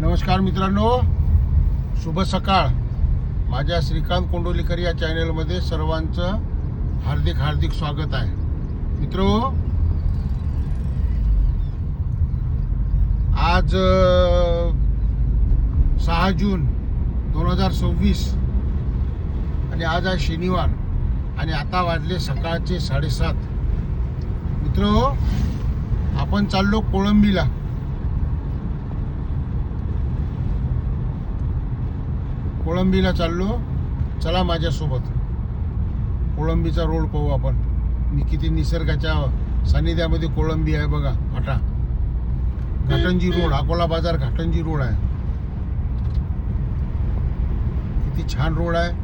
नमस्कार मित्रांनो, शुभ सकाळ. माझ्या श्रीकांत कोंडोलीकर या चॅनलमध्ये सर्वांचं हार्दिक स्वागत आहे. मित्रो, आज 6 जून 2026 आणि आज आहे शनिवार आणि आता वाजले सकाळचे 7:30. मित्रो, आपण चाललो कोळंबीला. कोळंबीला चाललो, चला माझ्यासोबत. कोळंबीचा रोड पाहू आपण. मी किती निसर्गाच्या सानिध्यामध्ये कोळंबी आहे बघा. घाटंजी रोड, अकोला बाजार घाटंजी रोड आहे. किती छान रोड आहे.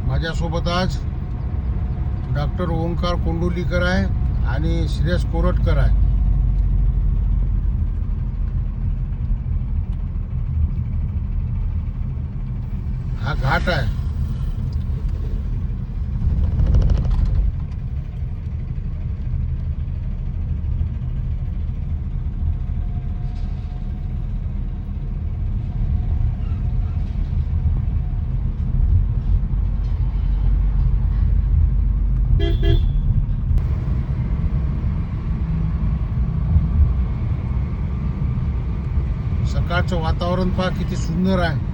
माझ्यासोबत आज डॉक्टर ओंकार कोंडोलीकर आहे आणि श्रेयस कोरटकर आहे. हा घाट आहे. सकाळचं वातावरण पहा किती सुंदर आहे.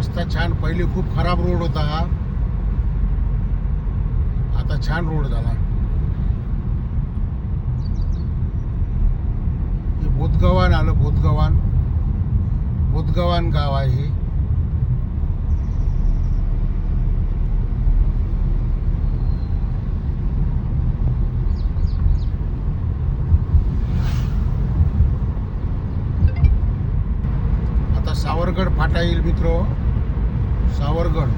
रस्ता छान. पहिले खूप खराब रोड होता हा, आता छान रोड झाला. हे बोधगव्हाण आलं. बोधगव्हाण गाव आहे हे. आता सावरगड फाटा येईल मित्रो. सावरगड.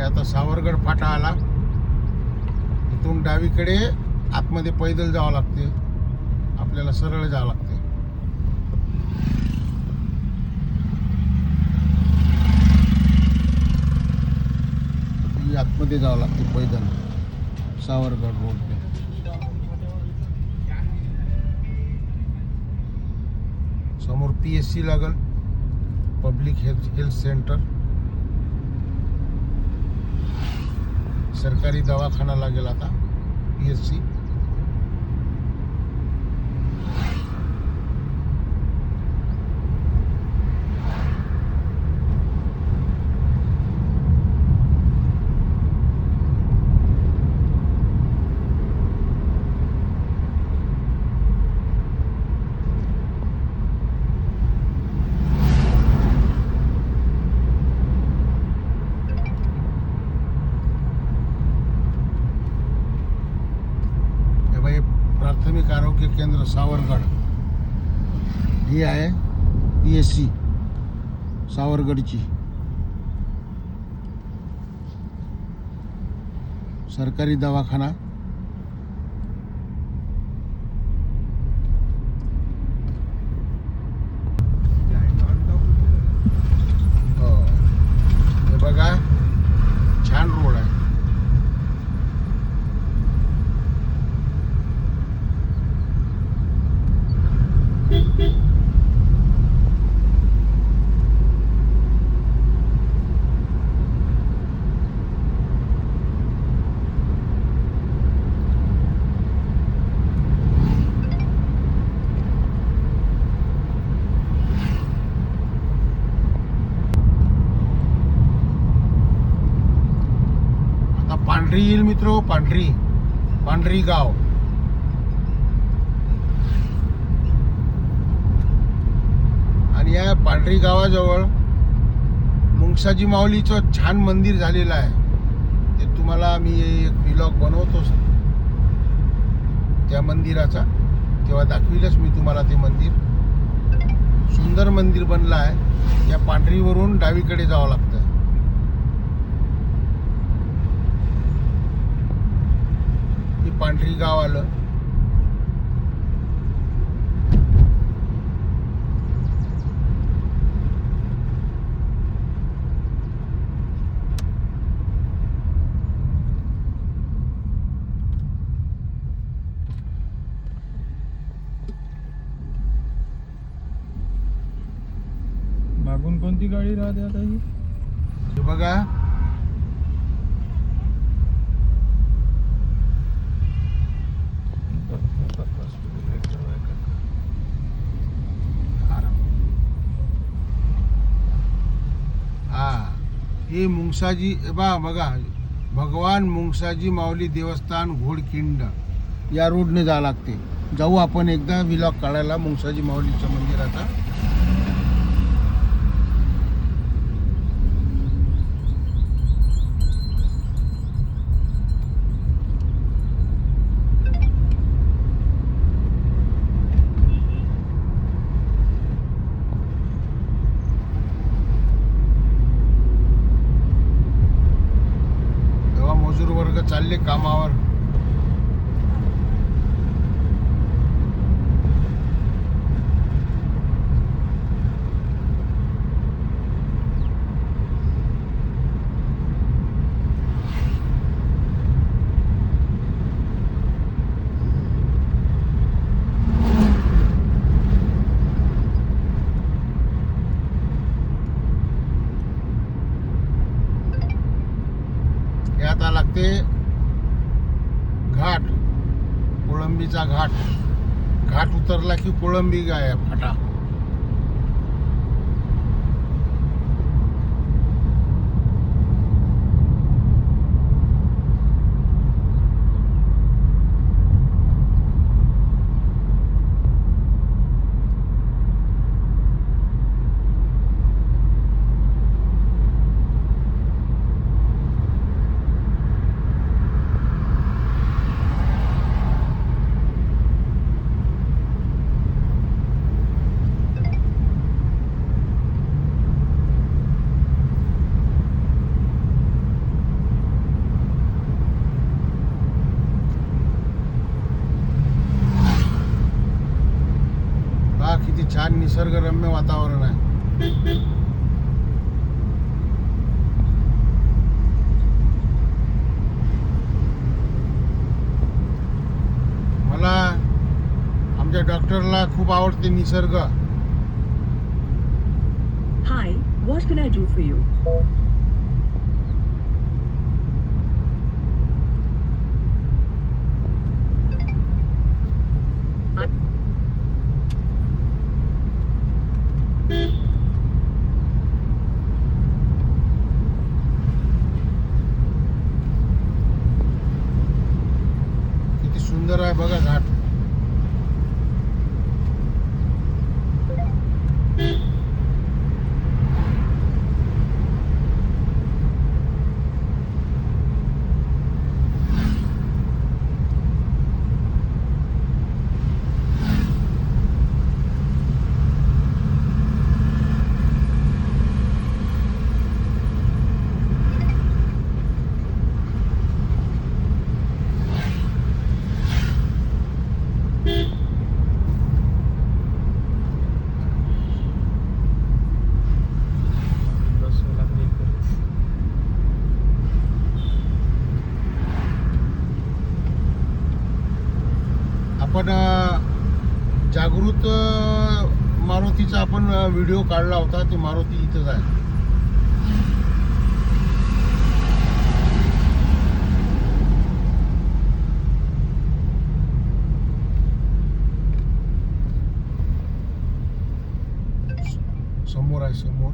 आता सावरगड फाटा आला. इथून डावीकडे आतमध्ये पैदल जावं लागते. आपल्याला सरळ जावं लागते. आतमध्ये जावं लागते पैदल सावरगड रोड. समोर PSC लागल, पब्लिक हेल्थ सेंटर. सरकारी दवाखाना लागेल आता PSC. प्राथमिक आरोग्य केंद्र सावरगड ही आहे PSC सावरगडची. सरकारी दवाखाना. हे बघा, छान रोड आहे. पांढरी येईल मित्र, पांढरी गाव. आणि या पांढरी गावाजवळ मुंगसाजी माऊलीचं छान मंदिर झालेलं आहे. ते तुम्हाला मी एक व्लॉग बनवतोच त्या मंदिराचा, तेव्हा दाखविलच मी तुम्हाला ते मंदिर. सुंदर मंदिर बनलं आहे. या पांढरीवरून डावीकडे जावं लागतं. हे पांढरी गाव आलं. मागून कोणती गाडी राहते आता ही? हे बघा, हे मुंगसाजी बघा, भगवान मुंगसाजी माऊली देवस्थान घोडखिंड या रोडने जावं लागते. जाऊ आपण एकदा व्लॉग काढायला मुंगसाजी माऊलीच्या मंदिराचा. मजूर वर्ग चालले कामावर. हे आता लागते घाट, कोळंबीचा घाट. घाट उतरला की कोळंबी गाय फाटा. किती छान निसर्गरम्य वातावरण आहे. मला आमच्या डॉक्टरला खूप आवडते निसर्ग. Hi, what can I do for you? किती सुंदर आहे बघा घाट. आपण जागृत मारुतीचा आपण व्हिडिओ काढला होता. ते मारुती इथंच आहे. समोर आहे, समोर.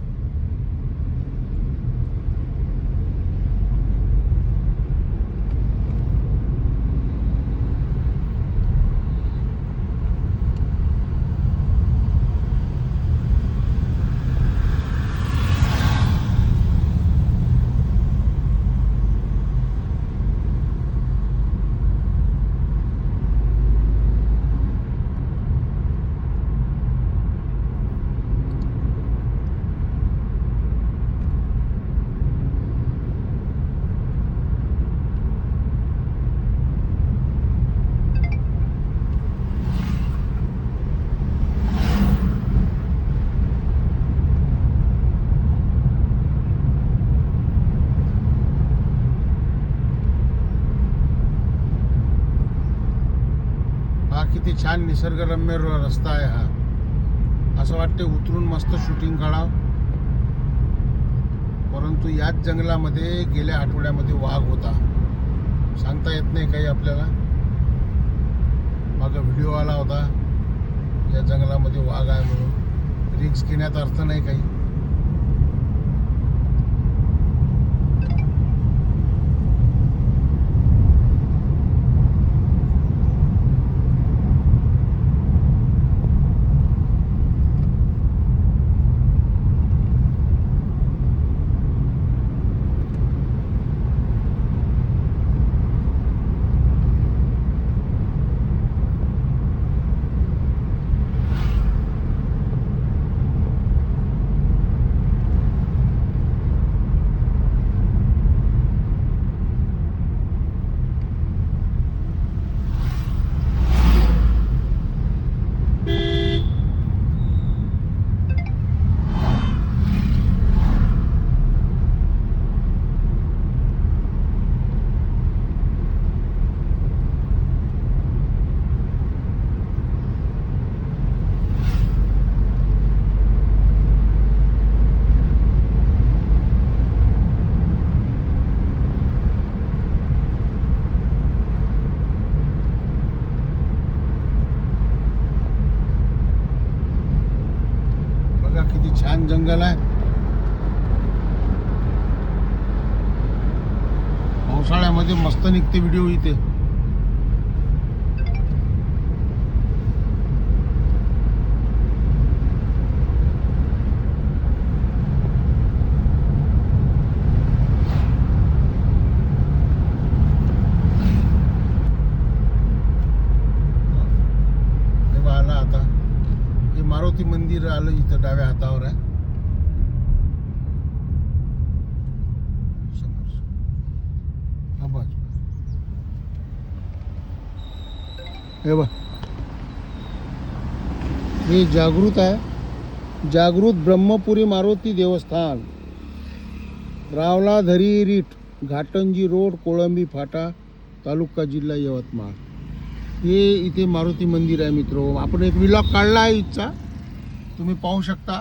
छान निसर्गरम्य रस्ता आहे हा. असं वाटते उतरून मस्त शूटिंग काढावं. परंतु याच जंगलामध्ये गेल्या आठवड्यामध्ये वाघ होता. सांगता येत नाही काही आपल्याला. मागं व्हिडिओ आला होता या जंगलामध्ये वाघ आहे म्हणून. रिस्क घेण्यात अर्थ नाही काही. किती छान जंगल आहे. पावसाळ्यामध्ये मस्त निघते व्हिडिओ इथे. आला आता हे मारुती मंदिर आलं इथं डाव्या हातावर आहे. हे बघ हे जागृत आहे. जागृत ब्रह्मपुरी मारुती देवस्थान, रावलाधरी रीठ, घाटंजी रोड, कोळंबी फाटा, तालुका जिल्हा यवतमाळ. हे इथे मारुती मंदिर आहे मित्र. आपण एक व्लॉग काढला आहे इथचा, तुम्ही पाहू शकता.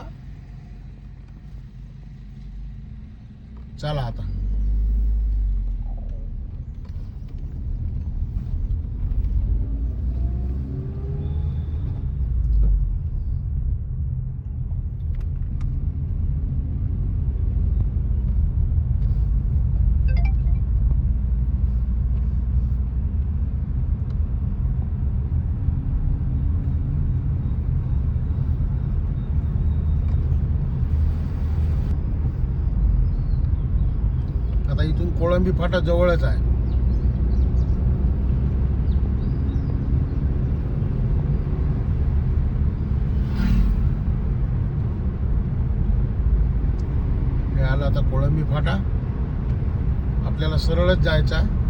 चला आता इथून कोळंबी फाटा जवळच आहे. हे आलं आता कोळंबी फाटा. आपल्याला सरळच जायचं आहे.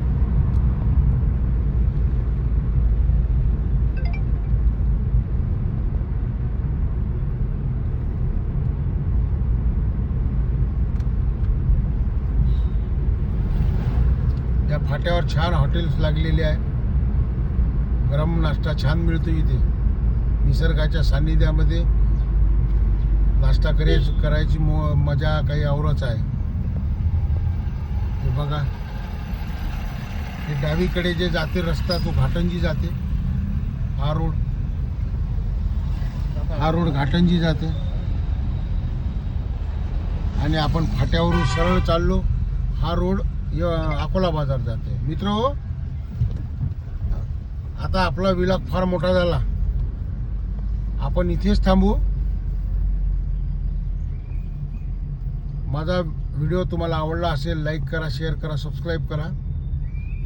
या फाट्यावर छान हॉटेल्स लागलेले आहे. गरम नाश्ता छान मिळतो इथे. निसर्गाच्या सान्निध्यामध्ये नाश्ता करायची मजा काही औरच आहे. हे बघा हे डावीकडे जे जाते रस्ता तो घाटंजी जाते. हा रोड घाटंजी जाते आणि आपण फाट्यावरून सरळ चाललो. हा रोड अकोला बाजार जाते. मित्र हो, आता आपला व्लॉग फार मोठा झाला. आपण इथेच थांबू. माझा व्हिडिओ तुम्हाला आवडला असेल लाईक करा, शेअर करा, सबस्क्राईब करा.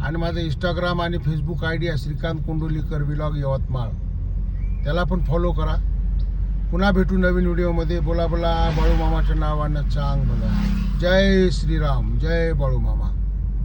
आणि माझं इंस्टाग्राम आणि फेसबुक ID आहे श्रीकांत कोंडोलीकर व्लॉग यवतमाळ. त्याला पण फॉलो करा. पुन्हा भेटू नवीन व्हिडिओमध्ये. बोला बोला बाळूमामाच्या नावानं चांग बोला. जय श्रीराम, जय बाळूमामा.